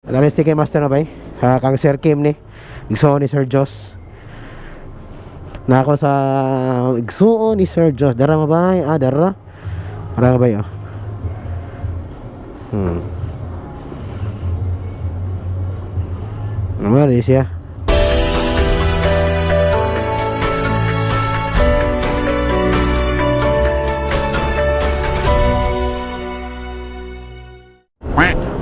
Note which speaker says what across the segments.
Speaker 1: Ano yung sticker master na ba kang Sir Kim ni igsuon ni Sir Jos na ako sa igsuon ni Sir Jos. Dara mabay, dara para ba yun? Ano siya?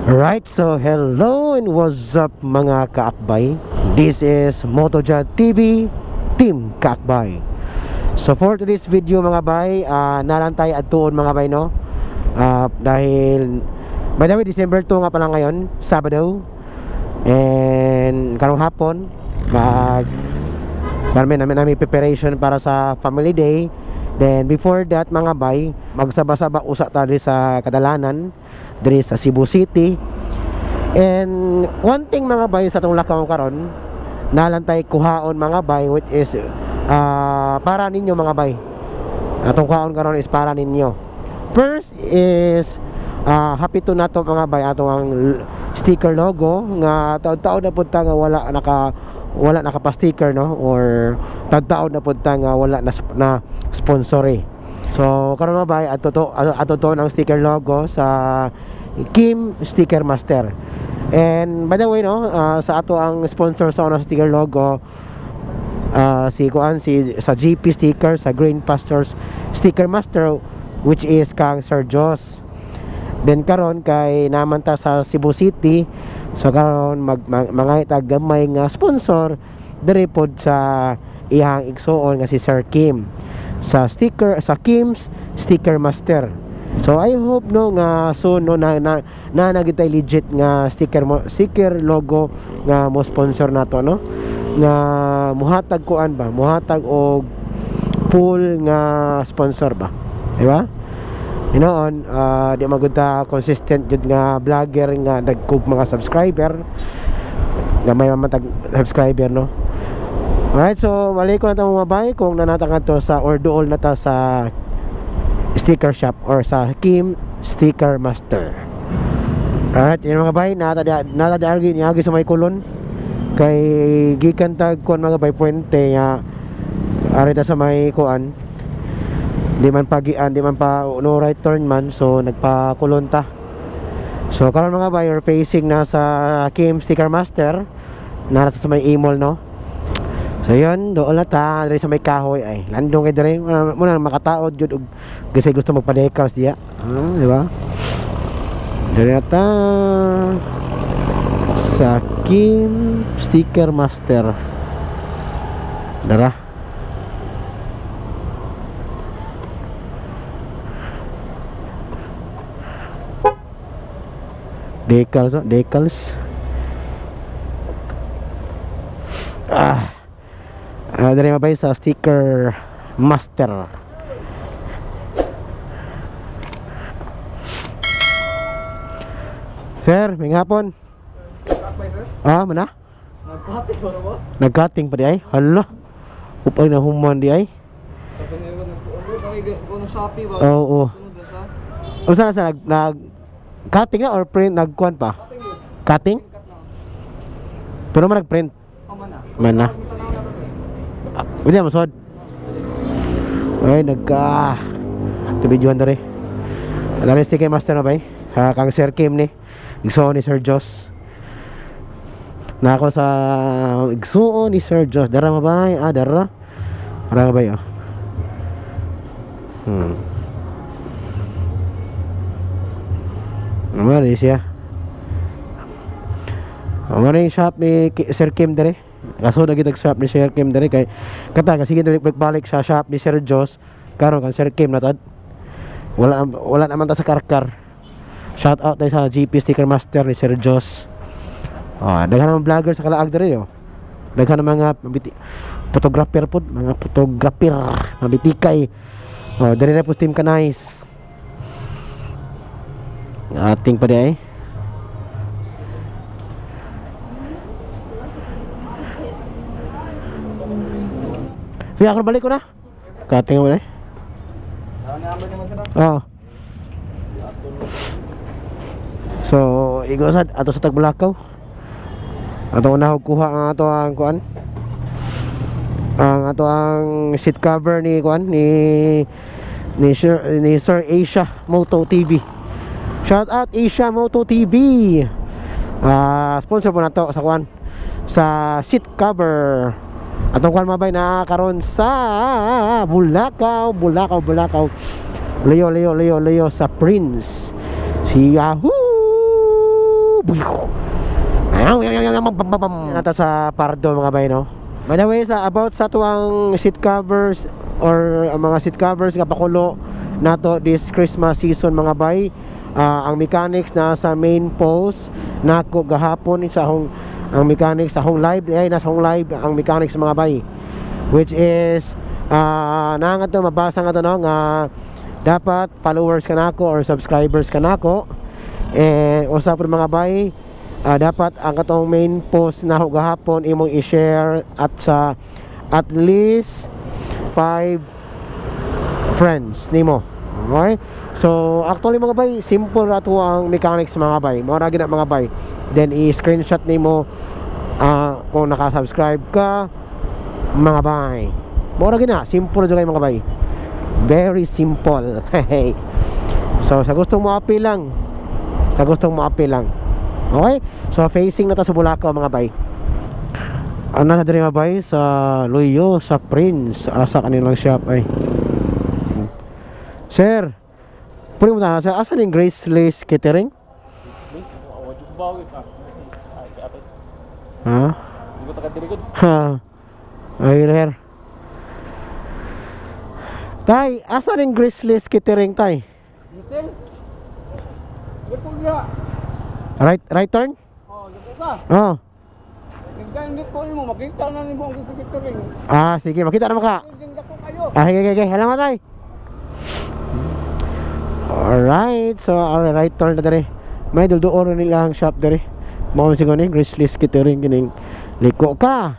Speaker 1: Alright, so hello and what's up mga kaakbay. This is Motojad TV Team Kaakbay. So for today's video mga bay, nalantay at tuon mga bay no. Dahil by the way, December 2 nga pala ngayon, Sabado. And karong hapon namin preparation para sa family day. Then before that mga bay, magsaba-saba usa ta diri sa Kadalanan, diri sa Cebu City. And one thing mga bay sa tong lakaw karon, nalantay kuhaon mga bay, which is para ninyo mga bay. Atong kuhaon karon is para ninyo. First is happy to nato mga bay atong ang sticker logo nga taon-taon na pud ta nga wala naka-sticker no, or taon-taon na pud ta nga wala na sponsor eh. So karon mga bay ato to ang sticker logo sa Kim Sticker Master. And by the way no, sa ato ang sponsor sa sticker logo, si sa GP Sticker, sa Green Pastures Sticker Master, which is kang Sir Jos. Then karon kay naman ta sa Cebu City, so karon mga gamay nga sponsor diri pod sa iyang igsuon nga si Sir Kim sa Kim's Sticker Master. So I hope no nga soon no na nagitay legit nga sticker logo nga mo sponsor nato no, nga muhatag og full nga sponsor ba, di ba? You know, di magunda consistent jud nga vlogger nga nagkug mga subscriber nga may mamatag subscriber no. Alright, so balik ko na ta mga bay kung nanatang to sa or duol na ta sa sticker shop or sa Kim Sticker Master. Alright, yun mga bay, natadaargi niya sa may kulon kay gikan tag kon mga bay puente nga arita sa may kuan, di man pa no right turn man, so nagpakulon ta. So karon mga bay, we're facing na sa Kim Sticker Master na sa may imol no. So yun, doon na ta diri sa may kahoy ay landong kay diri muna makataod jud og kasi gusto magpa-decals diya. Di ba? Diri na ta sa Kim Sticker Master. Dara. Decals. Dari mabay sa Sticker Master. Sir, may ngapon. Mana? Nagcutting ba mo? Nagcutting pa di ay? Hala. Upay na human di ay. Oo. Unsa sa nag-cutting na or print nagkuan pa? Cutting? Pero man nag-print. Mana? Hindi mo sod. Ay videoan dere. Ano yung sticker master na ba kang Sir Kim ni igsuon ni Sir Jos na ako sa igsuon ni Sir Jos. Dara mabay, dara para ba yun? Ano siya? Ano yung shop ni Sir Kim dere? Kaso nagitag shop ni Sir Kim dere kay kata kasi balik sa shop ni Sir Jos karon kan Sir Kim na tad. Wala naman ta sa karkar. Shout out tayo sa GP Sticker Master ni Sir Jos. Daghan naman vlogger sa kalaag dere yo. Daghan mga photographer pod, mabitikay. Dere na po Team Kanais. Ating pa di ay. Sige, ako balik ko na. Kating mo na eh. So So igosad ato sa Tagbulakaw. Ato na kuha ang ato ang kuan. Ang ato ang seat cover ni kuan ni Sir Asia Moto TV. Shout out Asia Moto TV. Sponsor po na to sa kuan sa seat cover. Atong kuan mabay na karon sa Bulacau. Leo sa Prince. Si Yahoo. Nata sa Pardo mga bay no. By the way about sa tuang seat covers or mga seat covers nga pakulo nato this Christmas season mga bay. Ang mechanics na sa main post nako gahapon sa akong ang mechanics sa akong live nasa akong live ang mechanics mga bay, which is nangat to mabasa nga to no nga dapat followers ka nako or subscribers ka nako, and usap po mga bay, dapat ang katong main post na gahapon imong i-share at least 5 friends nimo. Okay? So actually mga bay, simple ra to ang mechanics mga bay. Mao ra gid mga bay. Then i-screenshot nimo kung naka-subscribe ka mga bay. Mao ra gid na, simple ra kay mga bay. Very simple. So sa gustong mo appeal lang. Okay? So facing na ta sa Bulacau mga bay. Ano na diri mga bay sa Loyo sa Prince sa kanilang shop ay. Sir, pwede mo na sa asan yung Graceless Catering? Ha? Ay, Rer. Tay, asan yung Graceless Catering, tay? Right turn? Oh.
Speaker 2: Makita na ni mo ang catering.
Speaker 1: Sige, makita naman ka. Sige. Salamat, tay. Alright, so right turn na dari. May dulduoro nila ang shop dari. Mao siguro ni Graceless Catering kining liko ka.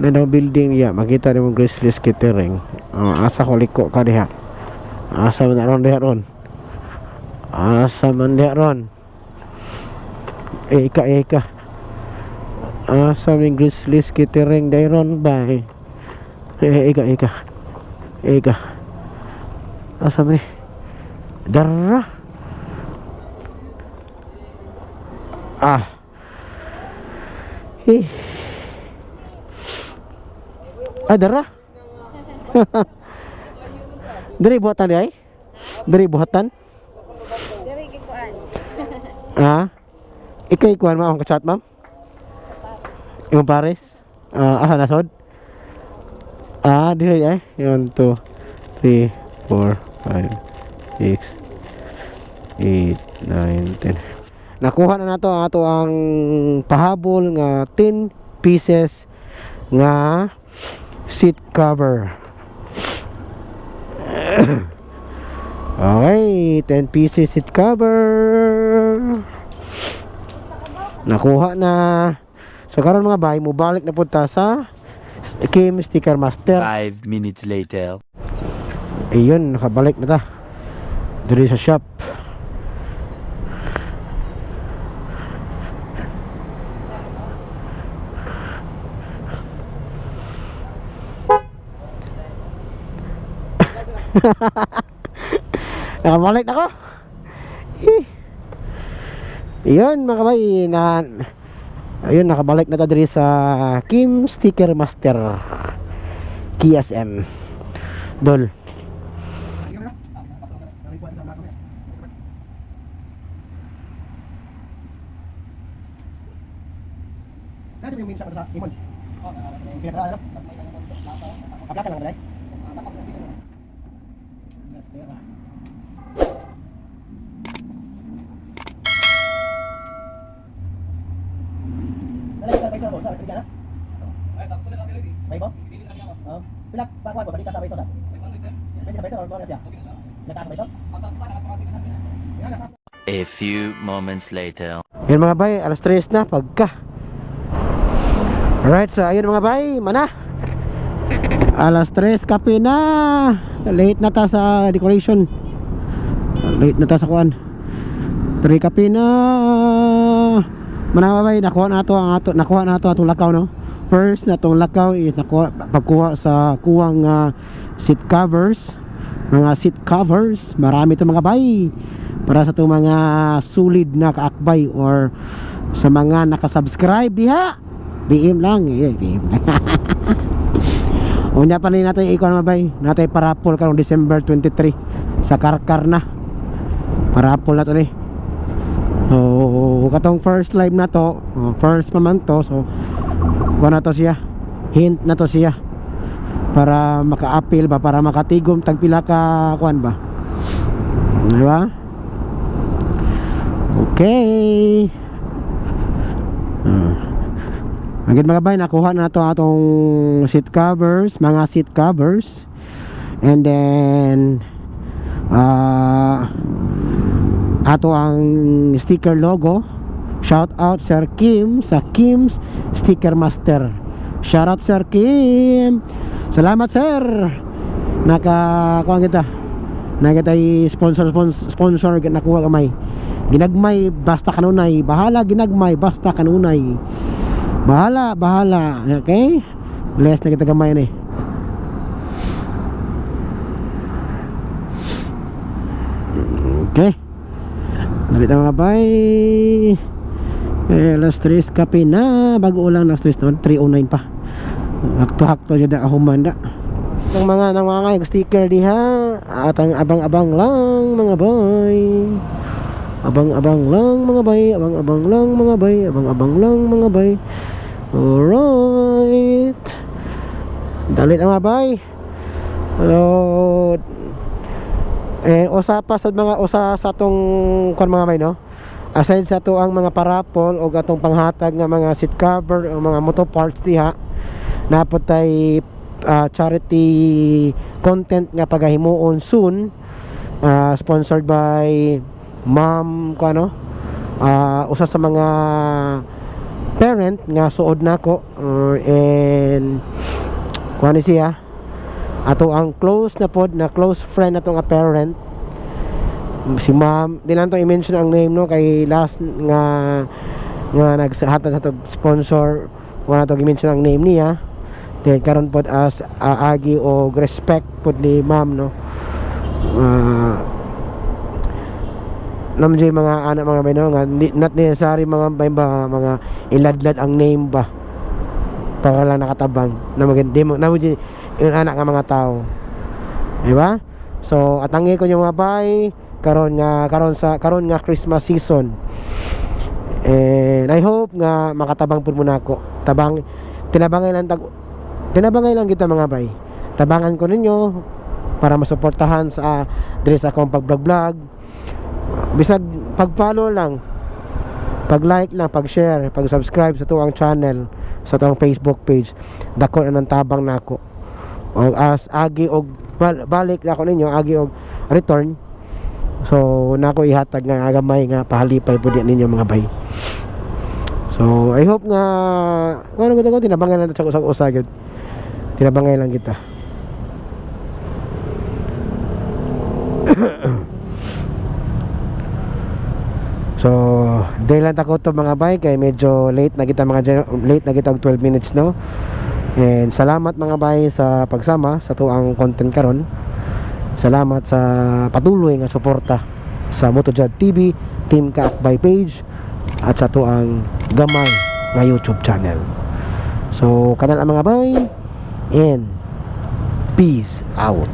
Speaker 1: Na building ya, makita nimo Graceless Catering. Asa ko liko ka diha. Asa man diha ron. Ika. Asa man Graceless Catering dayron ba? Ika. Asa man ni? Darra. Darra. Dari buatan dia? Dari buatan?
Speaker 3: Dari kikuan.
Speaker 1: Ikay kuan mo ang ka-chat, ma'am? Yung pares? Asa nasod? Dili ay. 1, 2, 3, 4, 5, 6, 8, 9, 10. Nakuha na nato ang ato ang pahabol nga 10 pieces nga seat cover. Okay, 10 pieces seat cover. Nakuha na. So karon mga bay, mubalik na punta sa Kim Sticker Master.
Speaker 4: 5 minutes later.
Speaker 1: Ayun, nakabalik na ta diri sa shop. Nakabalik na ko. Ayun mga kabay ayun, nakabalik na ta diri sa Kim Sticker Master KSM Dol. Kasi yung minsan sa imon. Pinaka-ano? Kapla lang dai.
Speaker 4: A few moments later.
Speaker 1: Yan mga bay, alas 3 na pagka. Alright, so ayun mga bay, mana? Alas 3, kape na. Late na ta sa decoration. Late na ta sa kuan. Three kape na. Manaway, nakuha na to atong lakaw, no? First na itong lakaw is pagkuha sa kuwang seat covers. Mga seat covers, marami itong mga bay para sa itong mga sulid na kaakbay or sa mga nakasubscribe diha. BM lang, BM lang. Unya pa rin natin ikon mabay. Natin parapol karong December 23 sa Karkar na. Parapol na to ni. So, katong first live na to, first pa man to, so kuha na to siya, hint na to siya para maka-appeal ba, para makatigom tag pila ka kuan ba, diba? Okay. Agad mga bay, nakuha na to atong seat covers, mga seat covers, and then ato ang sticker logo. Shout out Sir Kim sa Kim's Sticker Master. Shout out Sir Kim. Salamat sir. Kuha kita. Sponsor nakuha kamay. Ginagmay basta kanunay. Bahala ginagmay basta kanunay. Bahala. Okay? Bless na kita kamay ni. Okay. Nalit ang mga bay. Alas 3 kape na. Bago ulang alas 3 naman. 3:09 pa. Hakto-hakto dyan ako manda. Ang mga nangangayag sticker diha. At ang abang-abang lang mga bay. Abang-abang lang mga bay. Abang-abang lang mga bay. Abang-abang lang mga bay. Alright. Dalit ang mga bay. Hello. Usa pa sa mga sa atong kon mga bay, no? Aside sa to ang mga parapol o atong panghatag nga mga seat cover o mga motor parts diha, napotay charity content nga pagahimuon soon, sponsored by ma'am ko ano, usa sa mga parent nga suod nako, and kuan siya ato ang close na pod na close friend atong a parent, si ma'am. Di lang to i-mention ang name, no, kay last nga nagsahatag sa to sponsor, wala to i-mention ang name niya. Then karon pod as agi o respect pod ni ma'am, no. Namjay mga anak mga bay, no, nga not necessary mga iladlad ang name ba para lang nakatabang na magandi mo na yung anak nga mga tao, diba? So atangi ko yung mga bay karon nga Christmas season, and I hope nga makatabang pud mo nako. Tinabangay lang kita mga bay. Tabangan ko ninyo para masuportahan sa diri sa akong pag-vlog. Bisag pag-follow lang, pag-like lang, pag-share, pag-subscribe sa tuwang channel, sa tuwang Facebook page, dako na ng tabang nako. O as agi og balik na ako ninyo, agi og return. So nako ihatag nga agamay nga pahalipay pud ninyo mga bay. So I hope nga ano ko tinabangan lang sa usa gyud. Tinabangay lang kita. So dahil lang tako to mga bay kay medyo late na kita og 12 minutes, no. And salamat mga bay sa pagsama sa tuang content karon. Salamat sa patuloy nga suporta sa Motojad TV, Team Kaakbay page at sa tuang gamay nga YouTube channel. So kanal ang mga bay, and peace out.